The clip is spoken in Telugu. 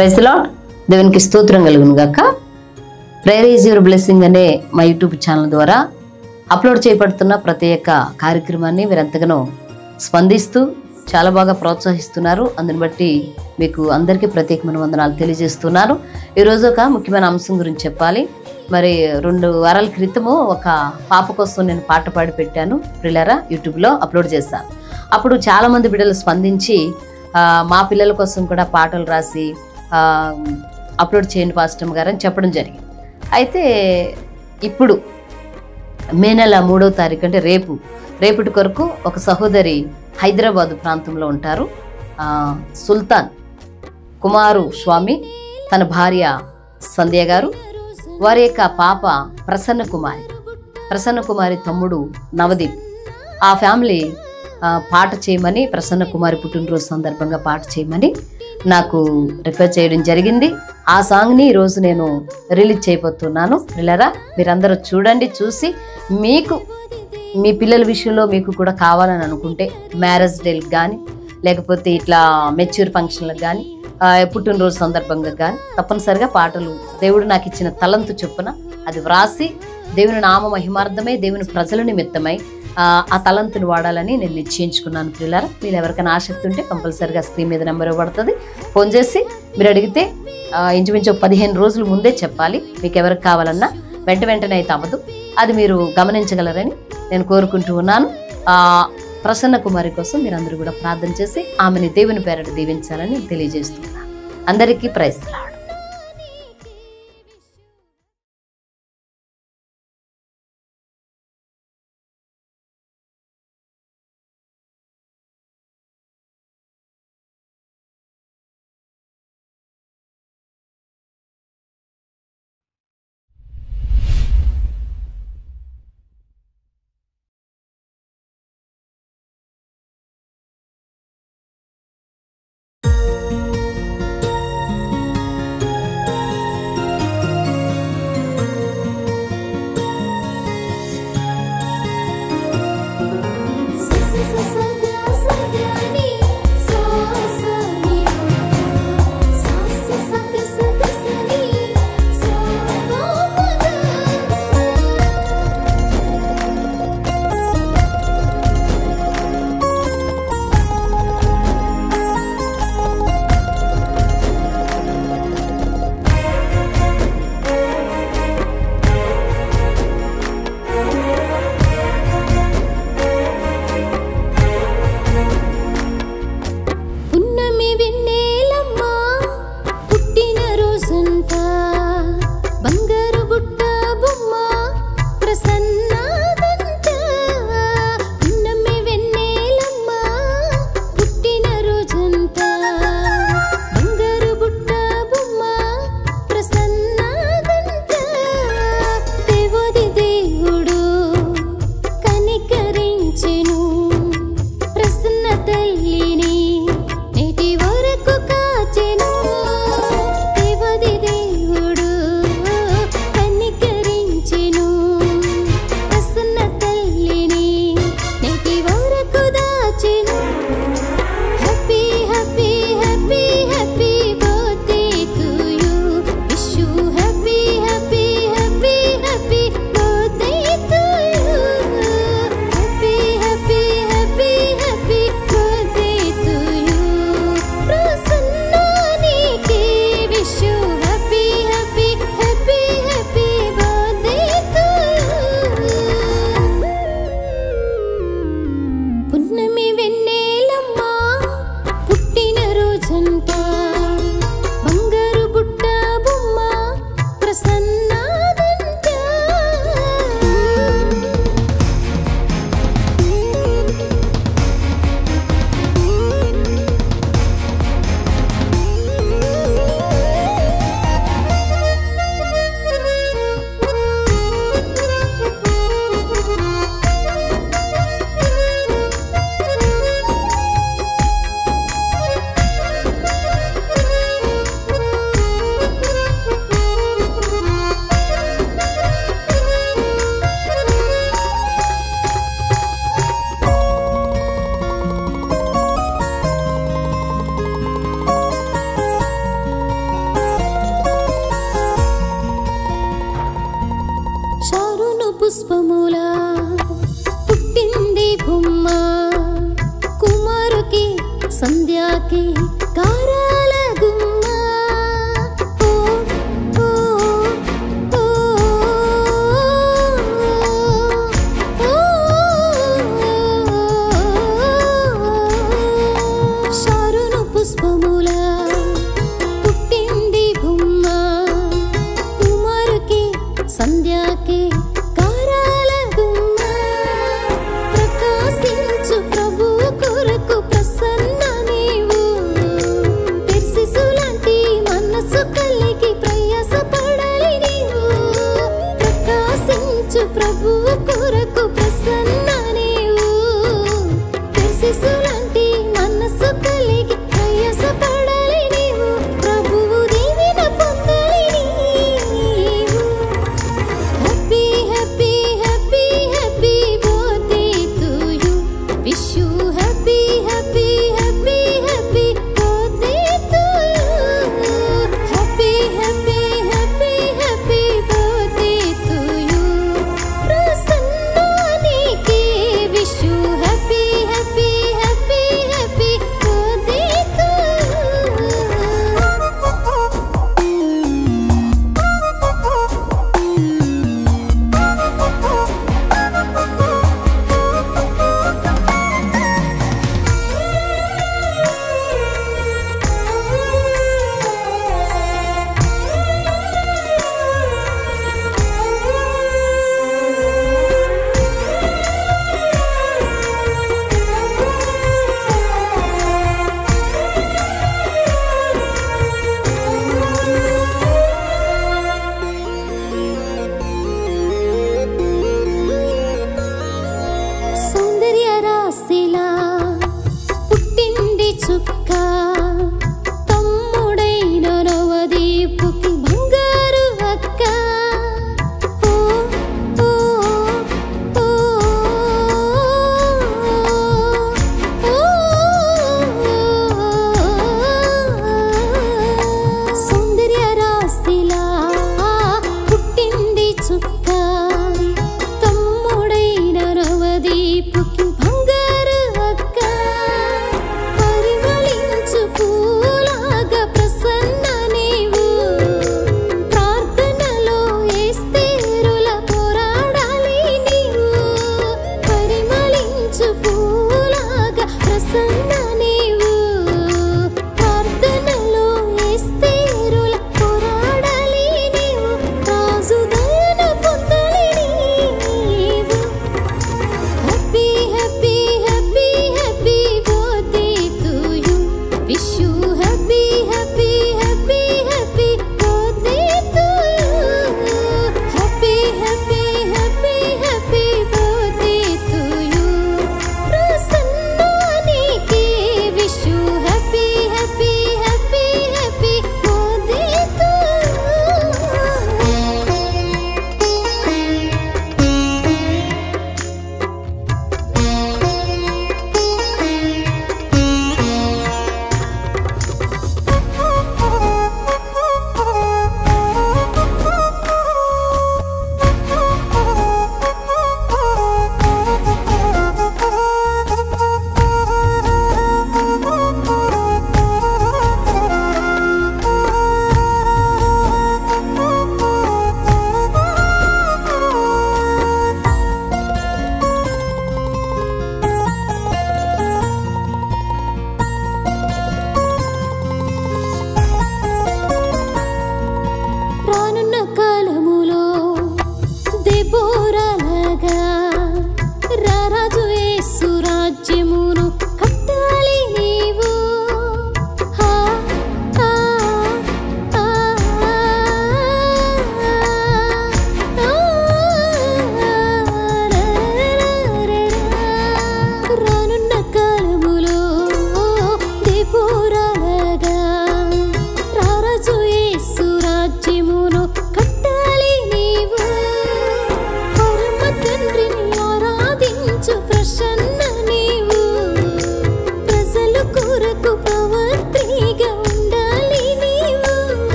Praise the lord. దేవునికి స్తోత్రం కలుగును గాక. ప్రేయర్ ఈజ్ యువర్ బ్లెస్సింగ్ అనే మా యూట్యూబ్ ఛానల్ ద్వారా అప్లోడ్ చేయబడుతున్న ప్రత్యేక కార్యక్రమాన్ని మీరు ఎంతగానో స్పందిస్తూ చాలా బాగా ప్రోత్సహిస్తున్నారు. అందుని బట్టి మీకు అందరికీ ప్రత్యేకమైన వందనాలు తెలియజేస్తున్నాను. ఈరోజు ఒక ముఖ్యమైన అంశం గురించి చెప్పాలి. మరి 2 వారాల క్రితము ఒక పాప కోసం నేను పాట పాడి పెట్టాను. ప్రియులారా, యూట్యూబ్లో అప్లోడ్ చేశాను. అప్పుడు చాలామంది బిడ్డలు స్పందించి మా పిల్లల కోసం కూడా పాటలు రాసి అప్లోడ్ చేయండి పాస్టర్ గారు అని చెప్పడం జరిగింది. అయితే ఇప్పుడు మే నెల 3వ తారీఖు అంటే రేపటి కొరకు ఒక సహోదరి హైదరాబాదు ప్రాంతంలో ఉంటారు. సుల్తాన్ కుమారు స్వామి, తన భార్య సంధ్య గారు, వారి యొక్క పాప ప్రసన్న కుమారి తమ్ముడు నవదీప్, ఆ ఫ్యామిలీ పాట చేయమని, ప్రసన్న కుమారి పుట్టినరోజు సందర్భంగా పాట చేయమని నాకు రిక్వెస్ట్ చేయడం జరిగింది. ఆ సాంగ్ని ఈరోజు నేను రిలీజ్ చేయబోతున్నాను. పిల్లరా, మీరందరూ చూడండి. చూసి మీకు మీ పిల్లల విషయంలో మీకు కూడా కావాలని అనుకుంటే మ్యారేజ్ డేలకు కానీ, లేకపోతే ఇట్లా మెచ్యూర్ ఫంక్షన్లకు కానీ, పుట్టినరోజు సందర్భంగా కానీ తప్పనిసరిగా పాటలు దేవుడు నాకు ఇచ్చిన తలంతు చొప్పున అది వ్రాసి దేవుని నామ మహిమార్థమై, దేవుని ప్రజల నిమిత్తమై ఆ తలంతును వాడాలని నేను నిశ్చయించుకున్నాను. పిల్లరా, మీరు ఎవరికైనా ఆసక్తి ఉంటే కంపల్సరిగా స్క్రీన్ మీద నెంబర్ ఇవ్వబడుతుంది. ఫోన్ చేసి మీరు అడిగితే ఇంచుమించు 15 రోజుల ముందే చెప్పాలి. మీకు ఎవరికి కావాలన్నా వెంటనే అయితే అవ్వదు. అది మీరు గమనించగలరని నేను కోరుకుంటూ ఉన్నాను. ప్రసన్న కుమారి కోసం మీరు అందరూ కూడా ప్రార్థన చేసి ఆమెని దేవుని పేరట దీవించాలని తెలియజేస్తున్నాను. అందరికీ ప్రైజ్ ది లార్డ్. సంధ్యాకి కారాల గుమ్మ ఓ ఓ ఓ ఓ శారును పుష్పముల పుట్టింది బొమ్మ కుమారుకి సంధ్యాకి కారాల గుమ్మ ప్రకాశించు ప్రభు కొరకు ప్రసన్న నీవు తెర్సిసులాంటి మనసు కలిగి ప్రయాసపడాలి నీవు ప్రకాశించు ప్రభు కొరకు ప్రసన్న నీవు తెర్సిసులాంటి మనసు కలిగి ప్రయాసపడాలి నీవు ప్రభువు దీవెన పొందాలి నీవు happy happy happy happy birthday to you wish you happy happy happy happy birthday to you happy happy happy happy birthday to you ప్రసన్నానికి wish you happy happy happy happy birthday to సౌందర్య రాశిలా పుట్టింది చుక్క